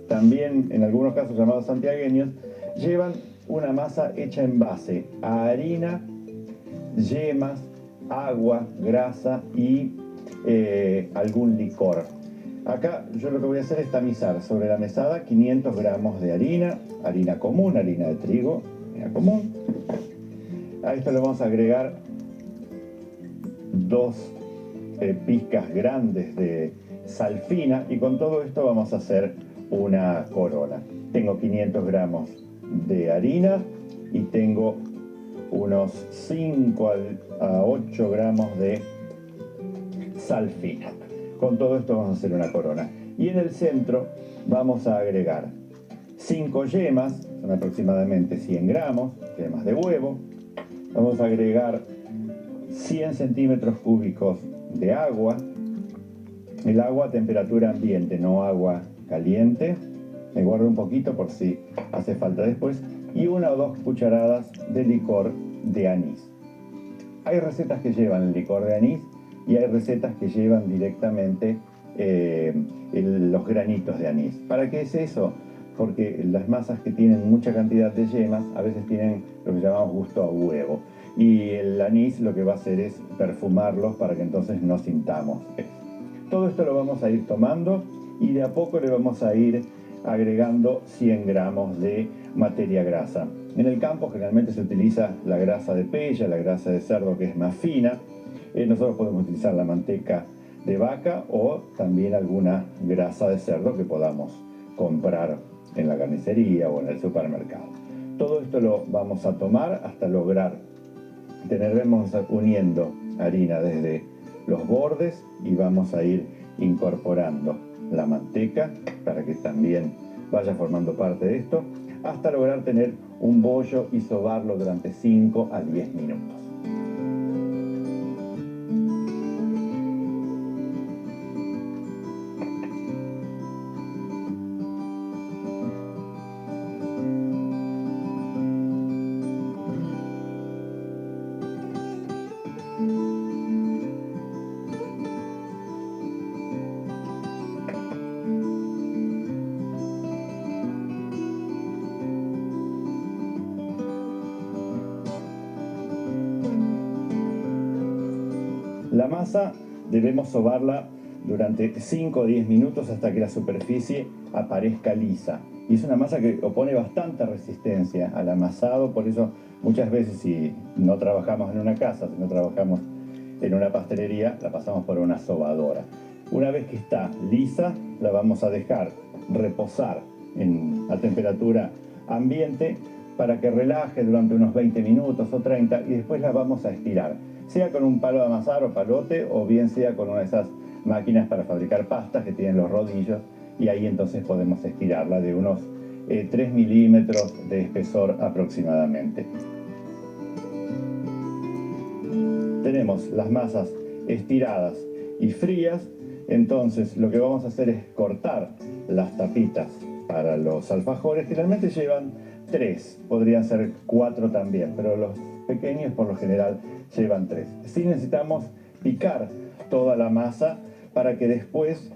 también en algunos casos llamados santiagueños, llevan una masa hecha en base a harina, yemas, agua, grasa y algún licor. Acá yo lo que voy a hacer es tamizar sobre la mesada 500 gramos de harina, harina común, harina de trigo, harina común. A esto le vamos a agregar dos pizcas grandes de sal fina y con todo esto vamos a hacer una corona. Tengo 500 gramos de harina y tengo unos 5 a 8 gramos de sal fina. Con todo esto vamos a hacer una corona. Y en el centro vamos a agregar 5 yemas, son aproximadamente 100 gramos, yemas de huevo. Vamos a agregar 100 centímetros cúbicos de agua. El agua a temperatura ambiente, no agua caliente. Me guardo un poquito por si hace falta después. Y 1 o 2 cucharadas de licor de anís. Hay recetas que llevan el licor de anís y hay recetas que llevan directamente los granitos de anís. ¿Para qué es eso? Porque las masas que tienen mucha cantidad de yemas a veces tienen lo que llamamos gusto a huevo. Y el anís lo que va a hacer es perfumarlos para que entonces no sintamos eso. Todo esto lo vamos a ir tomando y de a poco le vamos a ir agregando 100 gramos de materia grasa. En el campo generalmente se utiliza la grasa de pella, la grasa de cerdo que es más fina. Nosotros podemos utilizar la manteca de vaca o también alguna grasa de cerdo que podamos comprar en la carnicería o en el supermercado. Todo esto lo vamos a tomar hasta lograr vamos uniendo harina desde los bordes y vamos a ir incorporando la manteca para que también vaya formando parte de esto hasta lograr tener un bollo y sobarlo durante 5 a 10 minutos. La masa debemos sobarla durante 5 o 10 minutos hasta que la superficie aparezca lisa. Y es una masa que opone bastante resistencia al amasado, por eso muchas veces si no trabajamos en una casa, si no trabajamos en una pastelería, la pasamos por una sobadora. Una vez que está lisa, la vamos a dejar reposar a temperatura ambiente para que relaje durante unos 20 minutos o 30 y después la vamos a estirar, sea con un palo de amasar o palote o bien sea con una de esas máquinas para fabricar pastas que tienen los rodillos y ahí entonces podemos estirarla de unos 3 milímetros de espesor aproximadamente. Tenemos las masas estiradas y frías, entonces lo que vamos a hacer es cortar las tapitas para los alfajores, que realmente llevan 3, podrían ser 4 también, pero los pequeños por lo general llevan 3. Sí necesitamos picar toda la masa para que después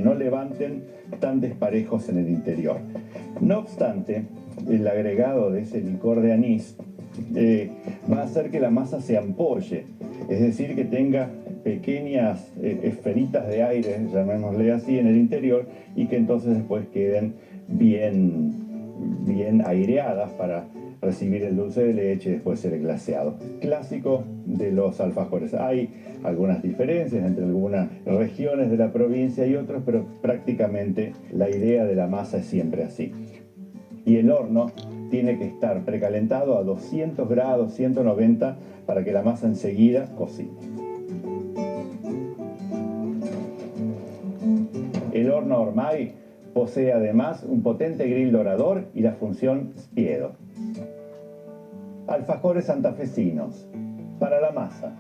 no levanten tan desparejos en el interior. No obstante, el agregado de ese licor de anís va a hacer que la masa se ampolle, es decir, que tenga pequeñas esferitas de aire, llamémosle así, en el interior y que entonces después queden bien aireadas para recibir el dulce de leche y después ser glaseado. Clásico de los alfajores. Hay algunas diferencias entre algunas regiones de la provincia y otras, pero prácticamente la idea de la masa es siempre así. Y el horno tiene que estar precalentado a 200 grados, 190, para que la masa enseguida cocine. El horno Ormay posee además un potente grill dorador y la función spiedo. Alfajores santafesinos. Para la masa,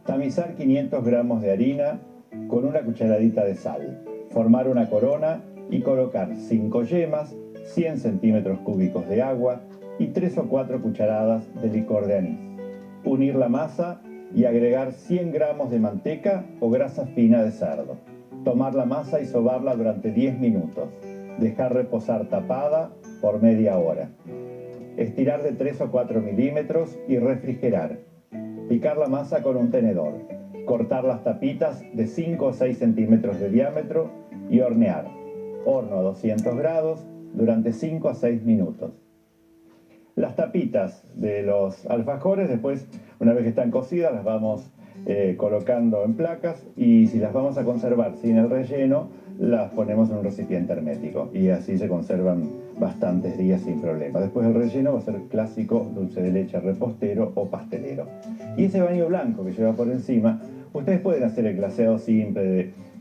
tamizar 500 gramos de harina con una cucharadita de sal, formar una corona y colocar 5 yemas, 100 centímetros cúbicos de agua y 3 o 4 cucharadas de licor de anís. Unir la masa y agregar 100 gramos de manteca o grasa fina de cerdo. Tomar la masa y sobarla durante 10 minutos. Dejar reposar tapada por media hora. Estirar de 3 o 4 milímetros y refrigerar. Picar la masa con un tenedor. Cortar las tapitas de 5 o 6 centímetros de diámetro y hornear. Horno a 200 grados durante 5 a 6 minutos. Las tapitas de los alfajores, después, una vez que están cocidas, las vamos colocando en placas, y si las vamos a conservar sin el relleno, las ponemos en un recipiente hermético y así se conservan bastantes días sin problema. Después el relleno va a ser clásico dulce de leche repostero o pastelero. Y ese baño blanco que lleva por encima, ustedes pueden hacer el glaseado simple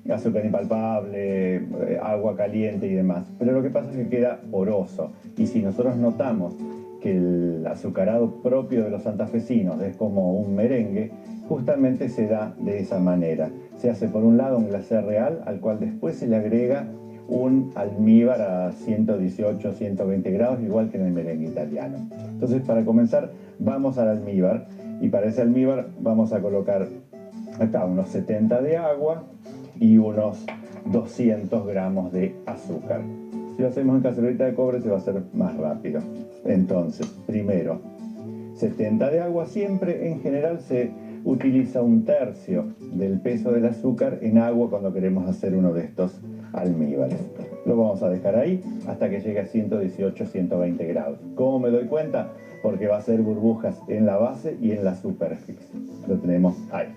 de azúcar impalpable, agua caliente y demás, pero lo que pasa es que queda poroso, y si nosotros notamos que el azucarado propio de los santafesinos es como un merengue, justamente se da de esa manera. Se hace por un lado un glacé real, al cual después se le agrega un almíbar a 118, 120 grados, igual que en el merengue italiano. Entonces, para comenzar, vamos al almíbar, y para ese almíbar vamos a colocar acá unos 70 de agua y unos 200 gramos de azúcar. Si lo hacemos en cacerolita de cobre se va a hacer más rápido. Entonces, primero, 70 de agua. Siempre, en general, se utiliza un tercio del peso del azúcar en agua cuando queremos hacer uno de estos almíbares. Lo vamos a dejar ahí hasta que llegue a 118, 120 grados. ¿Cómo me doy cuenta? Porque va a hacer burbujas en la base y en la superficie. Lo tenemos ahí.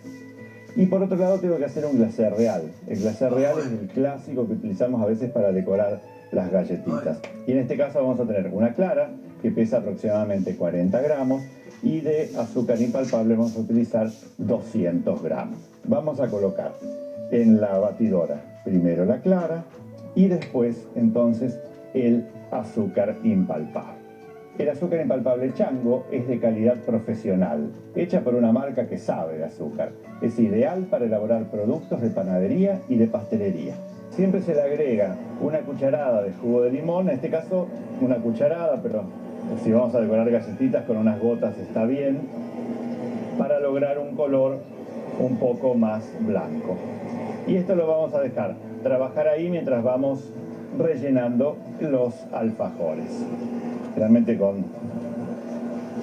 Y por otro lado tengo que hacer un glacé real. El glacé real es el clásico que utilizamos a veces para decorar las galletitas. Y en este caso vamos a tener una clara que pesa aproximadamente 40 gramos, y de azúcar impalpable vamos a utilizar 200 gramos. Vamos a colocar en la batidora primero la clara y después entonces el azúcar impalpable. El azúcar impalpable Chango es de calidad profesional, hecha por una marca que sabe de azúcar. Es ideal para elaborar productos de panadería y de pastelería. Siempre se le agrega una cucharada de jugo de limón, en este caso una cucharada, pero si vamos a decorar galletitas con unas gotas está bien, para lograr un color un poco más blanco. Y esto lo vamos a dejar trabajar ahí mientras vamos rellenando los alfajores. Realmente con,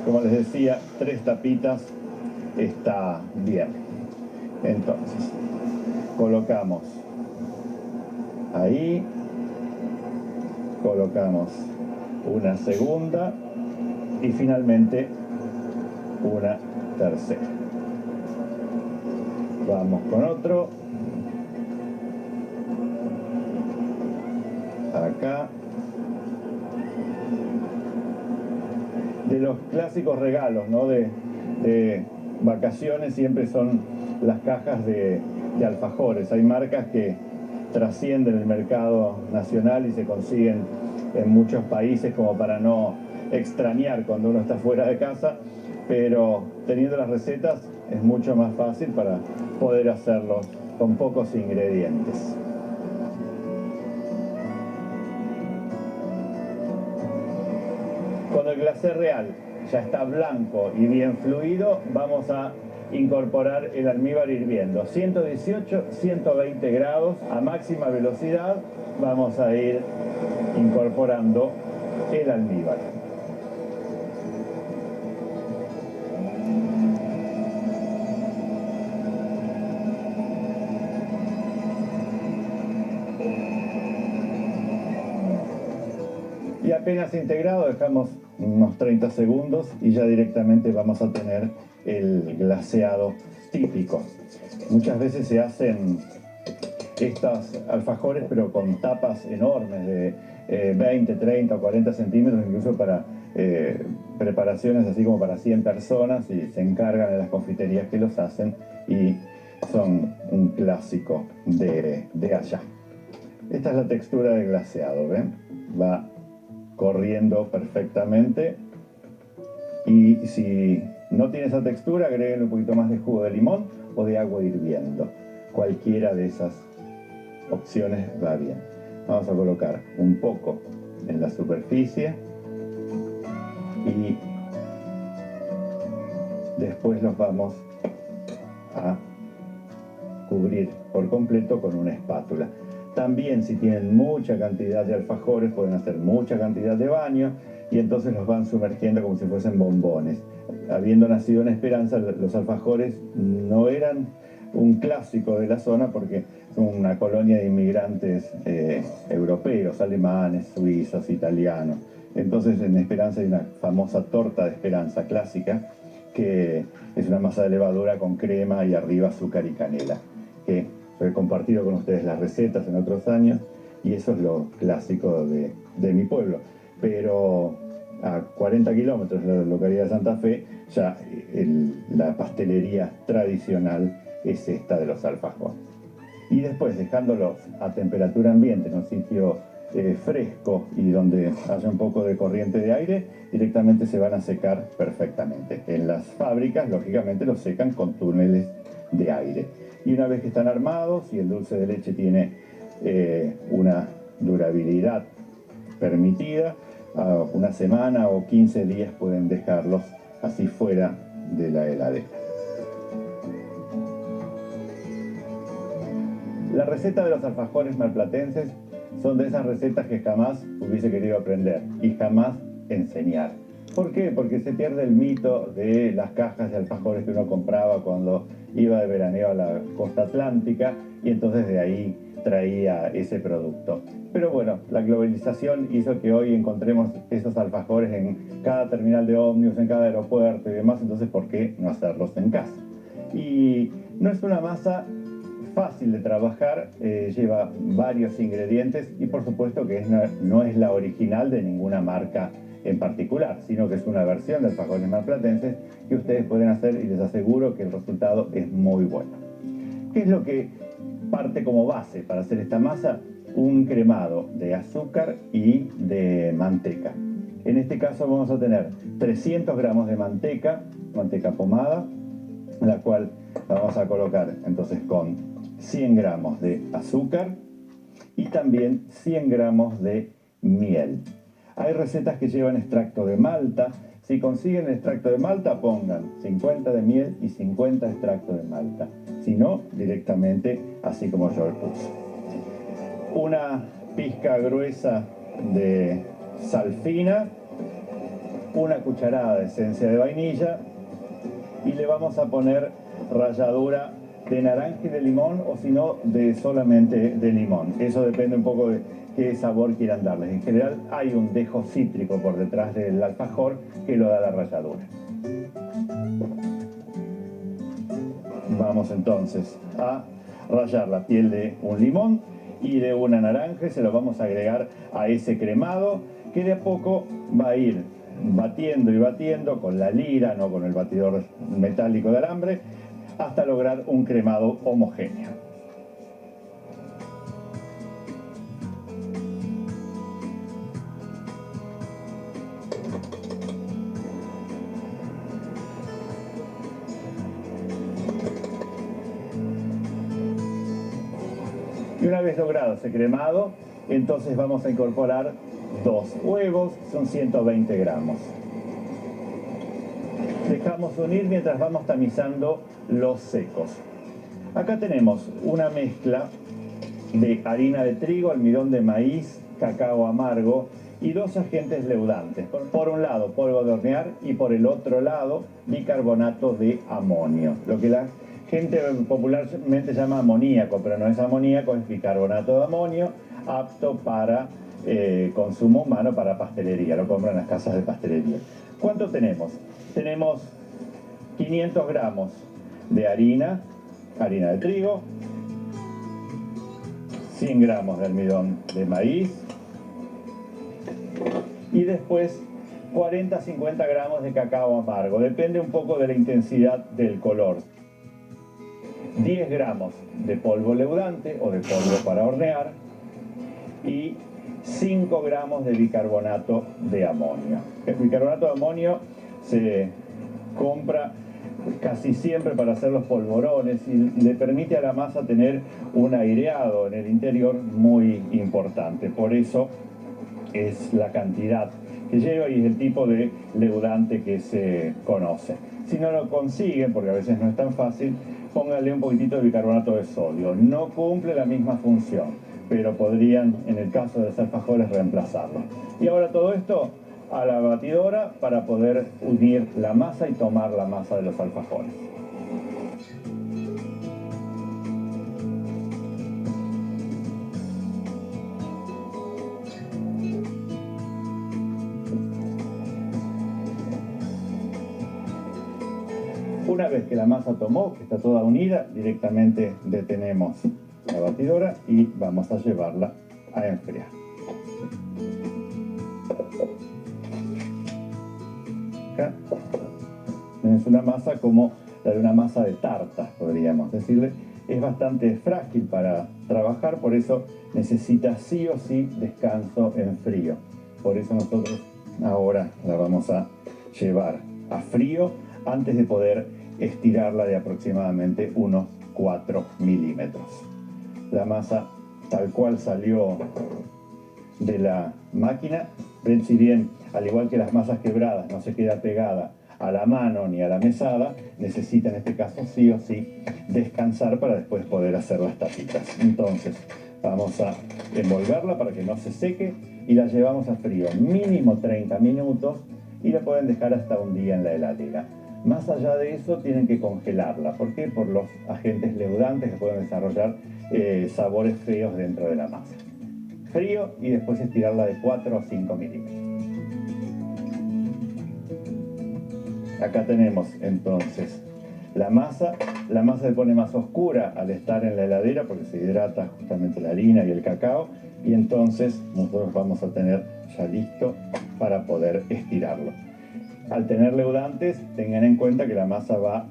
como les decía, 3 tapitas está bien. Entonces, colocamos ahí, colocamos una segunda y finalmente una tercera. Vamos con otro. Acá. De los clásicos regalos, ¿no? de vacaciones siempre son las cajas de alfajores. Hay marcas que trascienden el mercado nacional y se consiguen en muchos países como para no extrañar cuando uno está fuera de casa, pero teniendo las recetas es mucho más fácil para poder hacerlo con pocos ingredientes. Cuando el glacé real ya está blanco y bien fluido, vamos a incorporar el almíbar hirviendo. 118, 120 grados a máxima velocidad vamos a ir incorporando el almíbar. Y apenas integrado dejamos unos 30 segundos y ya directamente vamos a tener el glaseado típico. Muchas veces se hacen estos alfajores pero con tapas enormes de 20, 30 o 40 centímetros, incluso para preparaciones así como para 100 personas, y se encargan en las confiterías que los hacen y son un clásico de allá. Esta es la textura del glaseado, ¿ven? Va corriendo perfectamente, y si no tiene esa textura, agreguen un poquito más de jugo de limón o de agua hirviendo. Cualquiera de esas opciones va bien. Vamos a colocar un poco en la superficie y después los vamos a cubrir por completo con una espátula. También si tienen mucha cantidad de alfajores pueden hacer mucha cantidad de baño y entonces los van sumergiendo como si fuesen bombones. Habiendo nacido en Esperanza, los alfajores no eran un clásico de la zona porque son una colonia de inmigrantes europeos, alemanes, suizos, italianos. Entonces en Esperanza hay una famosa torta de Esperanza clásica que es una masa de levadura con crema y arriba azúcar y canela, que he compartido con ustedes las recetas en otros años y eso es lo clásico de mi pueblo. Pero a 40 kilómetros de la localidad de Santa Fe, ya la pastelería tradicional es esta de los alfajores. Y después, dejándolos a temperatura ambiente en un sitio fresco y donde haya un poco de corriente de aire, directamente se van a secar perfectamente. En las fábricas, lógicamente, los secan con túneles de aire. Y una vez que están armados y el dulce de leche tiene una durabilidad permitida, a una semana o 15 días pueden dejarlos así fuera de la heladera. La receta de los alfajores marplatenses son de esas recetas que jamás hubiese querido aprender y jamás enseñar. ¿Por qué? Porque se pierde el mito de las cajas de alfajores que uno compraba cuando iba de veraneo a la costa atlántica y entonces de ahí traía ese producto. Pero bueno, la globalización hizo que hoy encontremos esos alfajores en cada terminal de ómnibus, en cada aeropuerto y demás, entonces ¿por qué no hacerlos en casa? Y no es una masa fácil de trabajar, lleva varios ingredientes y por supuesto que no es la original de ninguna marca en particular, sino que es una versión de alfajores marplatenses que ustedes pueden hacer y les aseguro que el resultado es muy bueno. ¿Qué es lo que parte como base para hacer esta masa? Un cremado de azúcar y de manteca. En este caso vamos a tener 300 gramos de manteca pomada, la cual vamos a colocar entonces con 100 gramos de azúcar y también 100 gramos de miel. Hay recetas que llevan extracto de malta. Si consiguen el extracto de malta, pongan 50 de miel y 50 extracto de malta. Si no, directamente así como yo lo puse. Una pizca gruesa de sal fina, una cucharada de esencia de vainilla y le vamos a poner ralladura de naranja y de limón o si no de solamente de limón. Eso depende un poco de qué sabor quieran darles. En general hay un dejo cítrico por detrás del alfajor que lo da la ralladura. Vamos entonces a rallar la piel de un limón y de una naranja y se lo vamos a agregar a ese cremado que de a poco va a ir batiendo y batiendo con la lira, no con el batidor metálico de alambre, hasta lograr un cremado homogéneo. Y una vez logrado ese cremado, entonces vamos a incorporar 2 huevos, son 120 gramos. Dejamos unir mientras vamos tamizando los secos. Acá tenemos una mezcla de harina de trigo, almidón de maíz, cacao amargo y 2 agentes leudantes. Por un lado polvo de hornear y por el otro lado bicarbonato de amonio. Lo que la gente popularmente llama amoníaco, pero no es amoníaco, es bicarbonato de amonio, apto para consumo humano, para pastelería. Lo compran en las casas de pastelería. ¿Cuánto tenemos? Tenemos 500 gramos de harina de trigo, 100 gramos de almidón de maíz y después 40-50 gramos de cacao amargo. Depende un poco de la intensidad del color. 10 gramos de polvo leudante o de polvo para hornear y 5 gramos de bicarbonato de amonio. El bicarbonato de amonio se compra casi siempre para hacer los polvorones y le permite a la masa tener un aireado en el interior muy importante. Por eso es la cantidad que lleva y es el tipo de leudante que se conoce. Si no lo consiguen, porque a veces no es tan fácil, póngale un poquitito de bicarbonato de sodio. No cumple la misma función, pero podrían, en el caso de los alfajores, reemplazarlo. Y ahora todo esto a la batidora para poder unir la masa y tomar la masa de los alfajores. Una vez que la masa tomó, que está toda unida, directamente detenemos la batidora y vamos a llevarla a enfriar. Acá tenés una masa como la de una masa de tarta, podríamos decirle. Es bastante frágil para trabajar, por eso necesita sí o sí descanso en frío. Por eso nosotros ahora la vamos a llevar a frío antes de poder estirarla de aproximadamente unos 4 milímetros. La masa tal cual salió de la máquina, ven, si bien al igual que las masas quebradas no se queda pegada a la mano ni a la mesada, necesita en este caso sí o sí descansar para después poder hacer las tapitas. Entonces vamos a envolverla para que no se seque y la llevamos a frío mínimo 30 minutos y la pueden dejar hasta un día en la heladera. Más allá de eso tienen que congelarla. ¿Por qué? Por los agentes leudantes que pueden desarrollar sabores feos dentro de la masa. Frío y después estirarla de 4 o 5 milímetros. Acá tenemos entonces la masa se pone más oscura al estar en la heladera porque se hidrata justamente la harina y el cacao y entonces nosotros vamos a tener ya listo para poder estirarlo. Al tener leudantes, tengan en cuenta que la masa va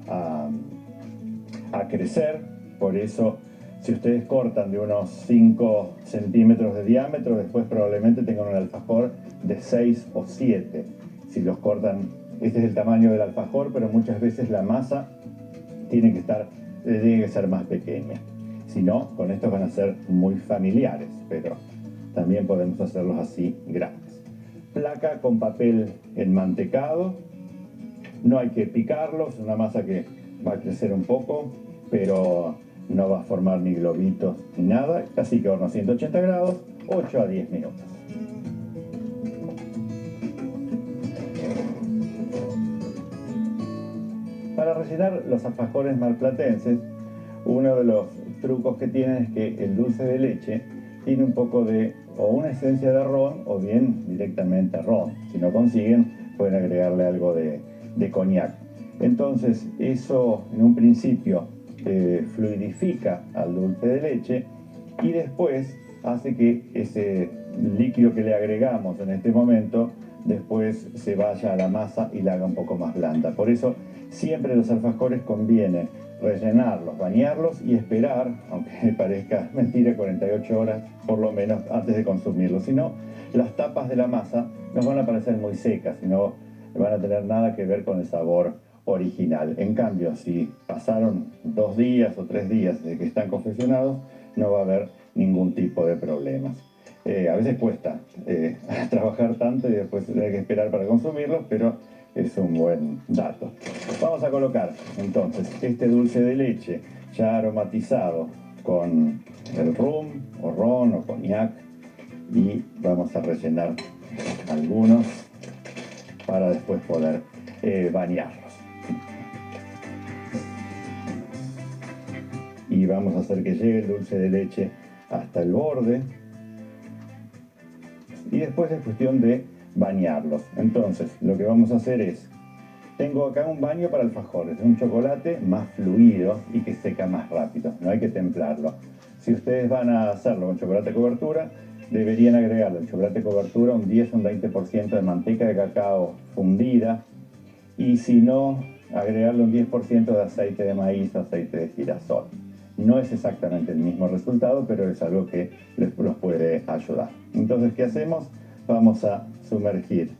a crecer, por eso si ustedes cortan de unos 5 centímetros de diámetro, después probablemente tengan un alfajor de 6 o 7. Si los cortan, este es el tamaño del alfajor, pero muchas veces la masa tiene que ser más pequeña. Si no, con estos van a ser muy familiares, pero también podemos hacerlos así grandes. Placa con papel enmantecado, no hay que picarlo, es una masa que va a crecer un poco, pero no va a formar ni globitos ni nada, así que horno a 180 grados, 8 a 10 minutos. Para rellenar los alfajores marplatenses, uno de los trucos que tienen es que el dulce de leche tiene un poco de o una esencia de ron o bien directamente ron. Si no consiguen, pueden agregarle algo de coñac. Entonces eso en un principio fluidifica al dulce de leche y después hace que ese líquido que le agregamos en este momento después se vaya a la masa y la haga un poco más blanda. Por eso siempre los alfajores conviene rellenarlos, bañarlos y esperar, aunque parezca mentira, 48 horas por lo menos antes de consumirlos. Si no, las tapas de la masa nos van a parecer muy secas y no van a tener nada que ver con el sabor original. En cambio, si pasaron 2 días o 3 días desde que están confeccionados, no va a haber ningún tipo de problemas. A veces cuesta trabajar tanto y después hay que esperar para consumirlos, pero es un buen dato. Vamos a colocar entonces este dulce de leche ya aromatizado con el rum o ron o coñac y vamos a rellenar algunos para después poder bañarlos. Y vamos a hacer que llegue el dulce de leche hasta el borde y después es cuestión de bañarlos. Entonces lo que vamos a hacer es, tengo acá un baño para alfajores, un chocolate más fluido y que seca más rápido, no hay que templarlo. Si ustedes van a hacerlo con chocolate cobertura, deberían agregarle al chocolate cobertura un 10 o un 20% de manteca de cacao fundida y si no, agregarle un 10% de aceite de maíz o aceite de girasol. No es exactamente el mismo resultado, pero es algo que nos puede ayudar. Entonces, ¿qué hacemos? Vamos a sumergir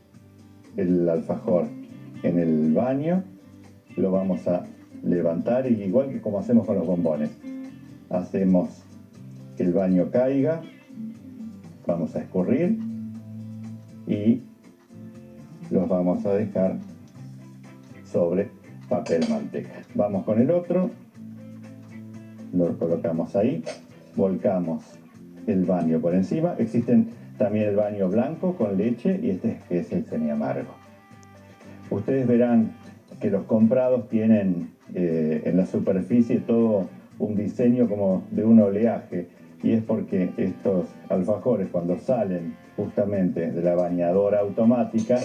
el alfajor en el baño, lo vamos a levantar y igual que como hacemos con los bombones, hacemos que el baño caiga, vamos a escurrir y los vamos a dejar sobre papel manteca. Vamos con el otro Lo colocamos ahí, volcamos el baño por encima. Existen también el baño blanco con leche y este es el semiamargo. Ustedes verán que los comprados tienen en la superficie todo un diseño como de un oleaje, y es porque estos alfajores, cuando salen justamente de la bañadora automática,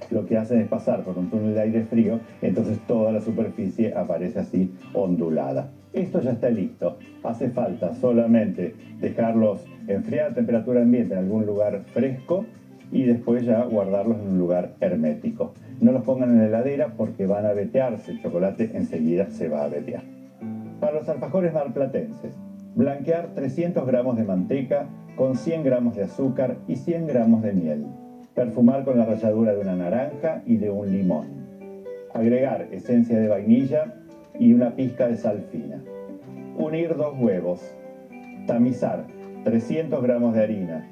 lo que hacen es pasar por un túnel de aire frío, entonces toda la superficie aparece así ondulada. Esto ya está listo. Hace falta solamente dejarlos enfriar a temperatura ambiente en algún lugar fresco y después ya guardarlos en un lugar hermético. No los pongan en la heladera porque van a vetearse, el chocolate enseguida se va a vetear. Para los alfajores marplatenses, blanquear 300 gramos de manteca con 100 gramos de azúcar y 100 gramos de miel. Perfumar con la ralladura de una naranja y de un limón. Agregar esencia de vainilla y una pizca de sal fina. Unir 2 huevos. Tamizar 300 gramos de harina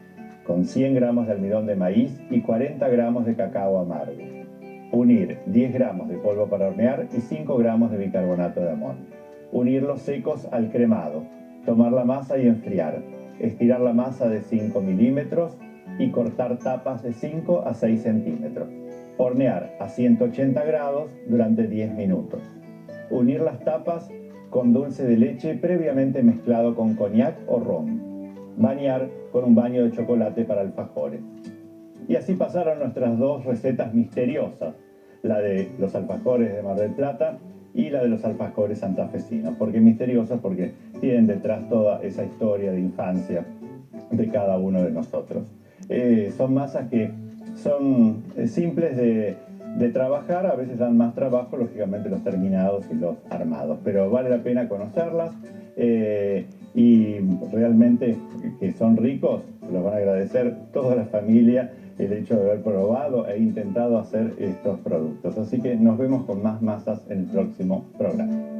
con 100 gramos de almidón de maíz y 40 gramos de cacao amargo. Unir 10 gramos de polvo para hornear y 5 gramos de bicarbonato de amón. Unir los secos al cremado. Tomar la masa y enfriar. Estirar la masa de 5 milímetros y cortar tapas de 5 a 6 centímetros. Hornear a 180 grados durante 10 minutos. Unir las tapas con dulce de leche previamente mezclado con coñac o ron. Bañar con un baño de chocolate para alfajores. Y así pasaron nuestras 2 recetas misteriosas, la de los alfajores de Mar del Plata y la de los alfajores santafesinos. ¿Por qué misteriosas? Porque tienen detrás toda esa historia de infancia de cada uno de nosotros. Son masas que son simples de trabajar, a veces dan más trabajo, lógicamente, los terminados y los armados, pero vale la pena conocerlas y realmente que son ricos, los van a agradecer toda la familia el hecho de haber probado e intentado hacer estos productos. Así que nos vemos con más masas en el próximo programa.